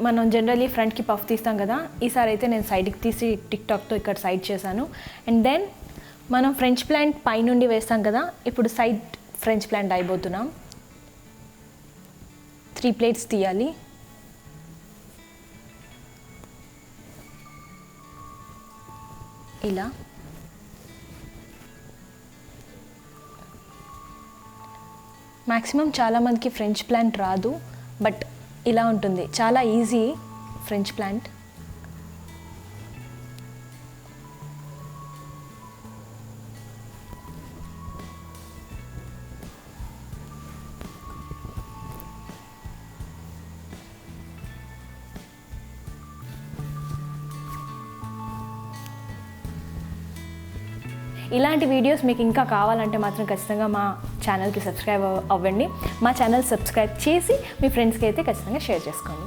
మనం జనరల్లీ ఫ్రంట్కి పఫ్ తీస్తాం కదా, ఈసారి అయితే నేను సైడ్కి తీసి టిక్టాక్తో ఇక్కడ సైడ్ చేశాను. అండ్ దెన్ మనం ఫ్రెంచ్ ప్లాంట్ పైనుండి వేస్తాం కదా, ఇప్పుడు సైడ్ ఫ్రెంచ్ ప్లాంట్ అయిపోతున్నాం. 3 ప్లేట్స్ తీయాలి. ఇలా మ్యాక్సిమం చాలామందికి ఫ్రెంచ్ ప్లాంట్ రాదు, బట్ ఇలా ఉంటుంది, చాలా ఈజీ ఫ్రెంచ్ ప్లాంట్. ఇలాంటి వీడియోస్ మీకు ఇంకా కావాలంటే మాత్రం ఖచ్చితంగా మా ఛానల్కి సబ్స్క్రైబ్ అవ్వండి. మా ఛానల్ సబ్స్క్రైబ్ చేసి మీ ఫ్రెండ్స్కి అయితే ఖచ్చితంగా షేర్ చేసుకోండి.